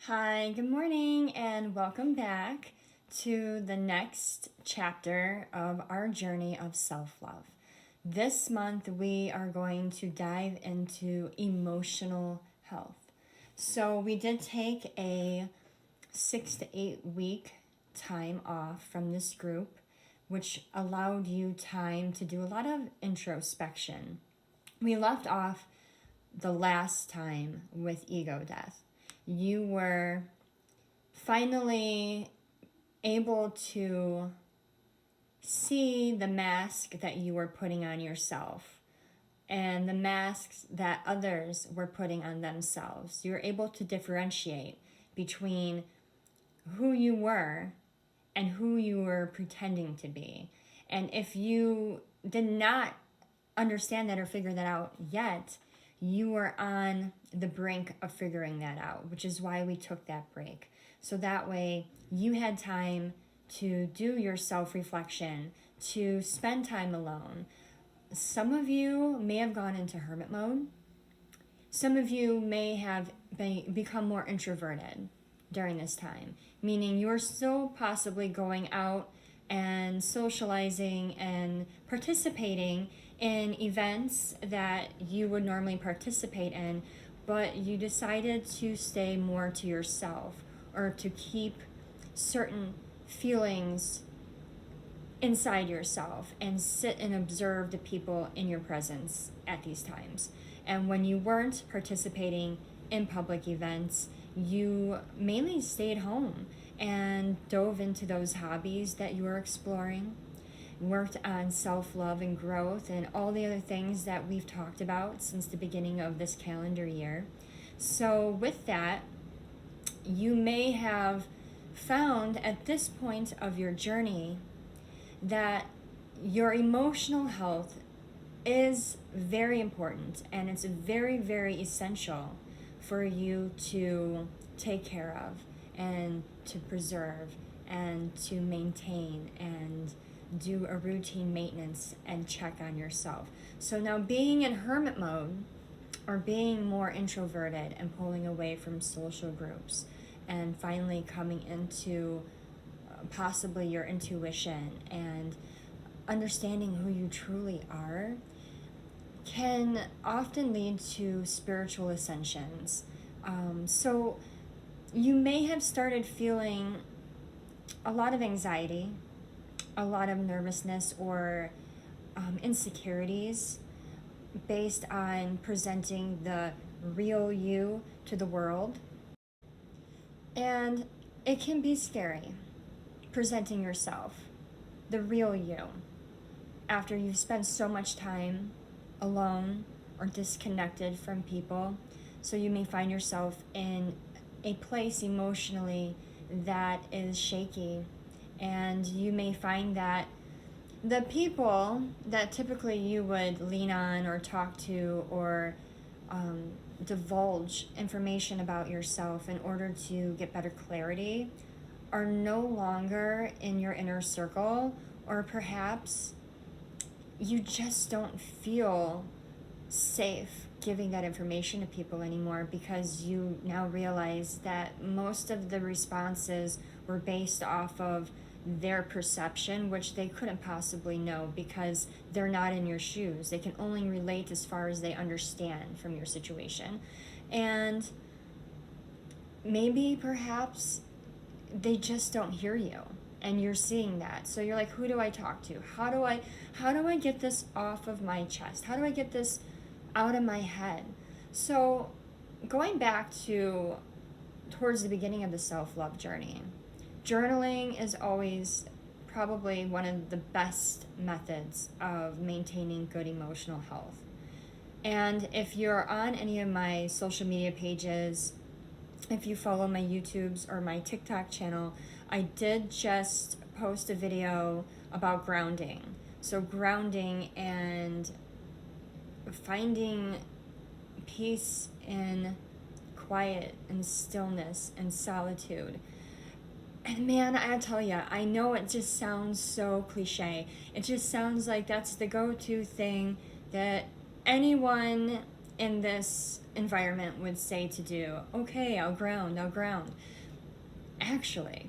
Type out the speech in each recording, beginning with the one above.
Hi, good morning, and welcome back to the next chapter of our journey of self love. This month, we are going to dive into emotional health. So, we did take a 6 to 8 week time off from this group, which allowed you time to do a lot of introspection. We left off the last time with ego death. You were finally able to see the mask that you were putting on yourself and the masks that others were putting on themselves. You were able to differentiate between who you were and who you were pretending to be. And if you did not understand that or figure that out yet, you were on the brink of figuring that out, which is why we took that break. So that way you had time to do your self-reflection, to spend time alone. Some of you may have gone into hermit mode. Some of you may have become more introverted during this time, meaning you're still possibly going out and socializing and participating in events that you would normally participate in, but you decided to stay more to yourself or to keep certain feelings inside yourself and sit and observe the people in your presence at these times. And when you weren't participating in public events, you mainly stayed home and dove into those hobbies that you were exploring, worked on self-love and growth and all the other things that we've talked about since the beginning of this calendar year. So with that, you may have found at this point of your journey that your emotional health is very important, and it's very, very essential for you to take care of and to preserve and to maintain and do a routine maintenance and check on yourself. So now being in hermit mode or being more introverted and pulling away from social groups and finally coming into possibly your intuition and understanding who you truly are can often lead to spiritual ascensions. So you may have started feeling a lot of anxiety, a lot of nervousness or insecurities based on presenting the real you to the world. And it can be scary presenting yourself, the real you, after you've spent so much time alone or disconnected from people. So you may find yourself in a place emotionally that is shaky, and you may find that the people that typically you would lean on or talk to or divulge information about yourself in order to get better clarity are no longer in your inner circle, or perhaps you just don't feel safe giving that information to people anymore because you now realize that most of the responses were based off of their perception, which they couldn't possibly know because they're not in your shoes. They can only relate as far as they understand from your situation. And maybe perhaps they just don't hear you, and you're seeing that. So you're like, who do I talk to? How do I get this off of my chest? How do I get this out of my head? So going back to towards the beginning of the self-love journey, journaling is always probably one of the best methods of maintaining good emotional health. And if you're on any of my social media pages, if you follow my YouTubes or my TikTok channel, I did just post a video about grounding. So grounding and finding peace in quiet and stillness and solitude. And man, I tell you, I know it just sounds so cliche. It just sounds like that's the go-to thing that anyone in this environment would say to do. Okay, I'll ground. Actually,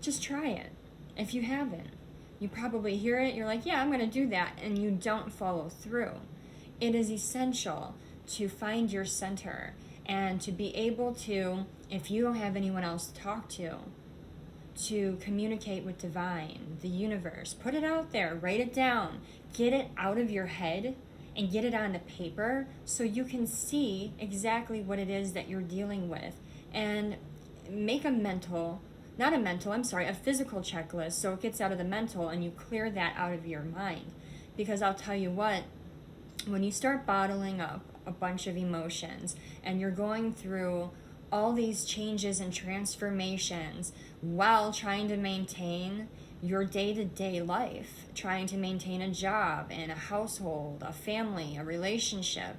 just try it. If you haven't, you probably hear it, you're like, yeah, I'm going to do that, and you don't follow through. It is essential to find your center and to be able to, if you don't have anyone else to talk to communicate with divine, the universe. Put it out there, write it down, get it out of your head and get it onto paper so you can see exactly what it is that you're dealing with, and make a physical checklist so it gets out of the mental and you clear that out of your mind. Because I'll tell you what, when you start bottling up a bunch of emotions and you're going through all these changes and transformations while trying to maintain your day-to-day life, trying to maintain a job and a household, a family, a relationship,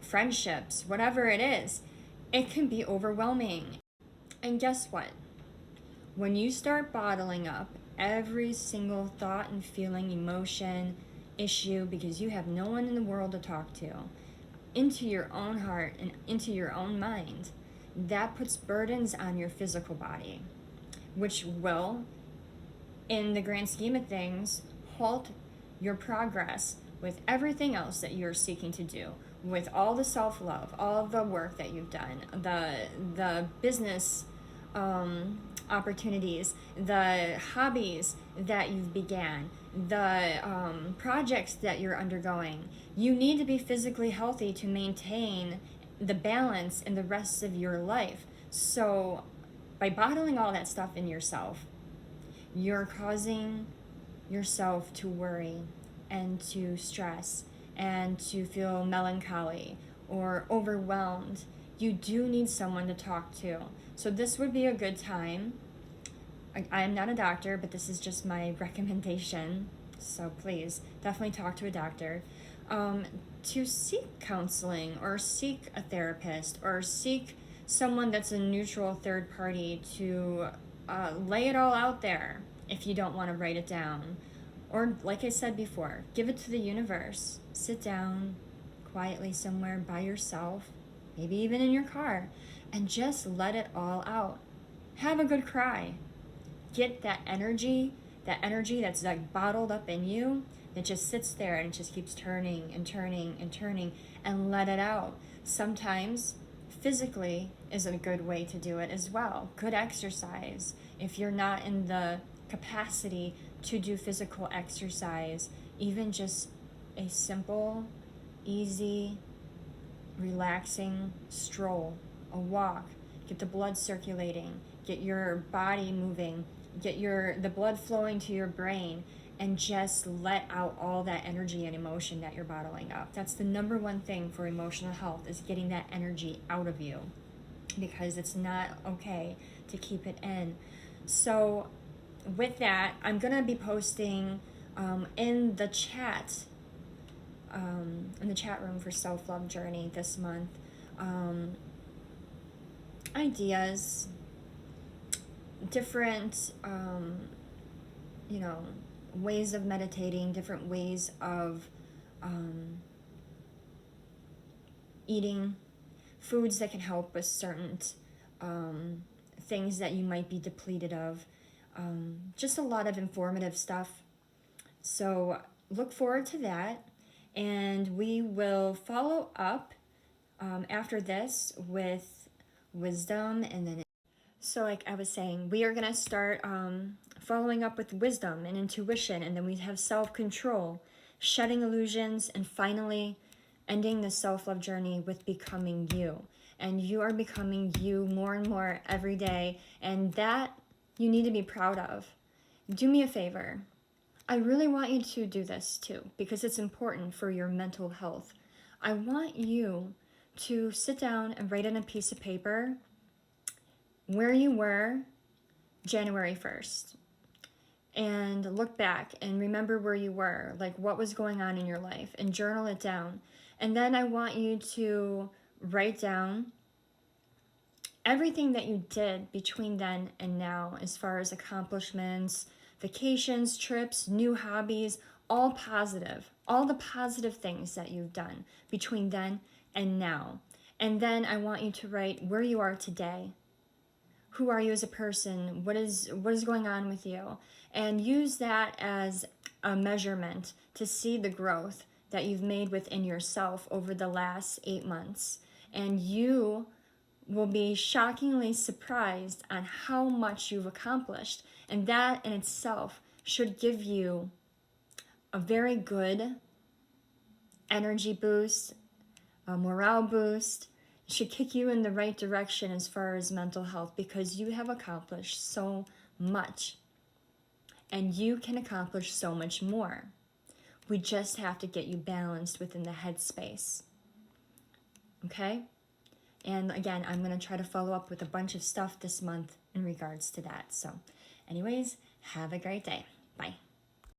friendships, whatever it is, it can be overwhelming. And guess what? When you start bottling up every single thought and feeling, emotion, issue, because you have no one in the world to talk to, into your own heart and into your own mind, that puts burdens on your physical body, which will, in the grand scheme of things, halt your progress with everything else that you're seeking to do, with all the self-love, all the work that you've done, the business opportunities, the hobbies that you've began, the projects that you're undergoing. You need to be physically healthy to maintain the balance in the rest of your life. So by bottling all that stuff in yourself, you're causing yourself to worry and to stress and to feel melancholy or overwhelmed. You do need someone to talk to. So this would be a good time. I am not a doctor, but this is just my recommendation. So please, definitely talk to a doctor. To seek counseling or seek a therapist or seek someone that's a neutral third party to lay it all out there if you don't want to write it down. Or like I said before, give it to the universe. Sit down quietly somewhere by yourself, maybe even in your car, and just let it all out. Have a good cry. Get that energy that's like bottled up in you, that just sits there and it just keeps turning and turning and turning, and let it out. Sometimes physically is a good way to do it as well. Good exercise. If you're not in the capacity to do physical exercise, even just a simple, easy, relaxing stroll, a walk, get the blood circulating, get your body moving, get the blood flowing to your brain, and just let out all that energy and emotion that you're bottling up. That's the number one thing for emotional health, is getting that energy out of you, because it's not okay to keep it in. So with that, I'm going to be posting in the chat room for Self-Love Journey this month, ideas, different ways of meditating, different ways of eating, foods that can help with certain things that you might be depleted of, just a lot of informative stuff. So look forward to that, and we will follow up after this with wisdom. And then so like I was saying, we are going to start following up with wisdom and intuition, and then we have self-control, shedding illusions, and finally ending the self-love journey with becoming you. And you are becoming you more and more every day, and that you need to be proud of. Do me a favor. I really want you to do this too, because it's important for your mental health. I want you to sit down and write on a piece of paper where you were January 1st, and look back and remember where you were, like what was going on in your life, and journal it down. And then I want you to write down everything that you did between then and now, as far as accomplishments, vacations, trips, new hobbies, all positive, all the positive things that you've done between then and now. And then I want you to write where you are today. Who are you as a person? What is going on with you? And use that as a measurement to see the growth that you've made within yourself over the last 8 months. And you will be shockingly surprised on how much you've accomplished. And that in itself should give you a very good energy boost, a morale boost. It should kick you in the right direction as far as mental health, because you have accomplished so much and you can accomplish so much more. We just have to get you balanced within the headspace. Okay? And again, I'm going to try to follow up with a bunch of stuff this month in regards to that. So anyways, have a great day.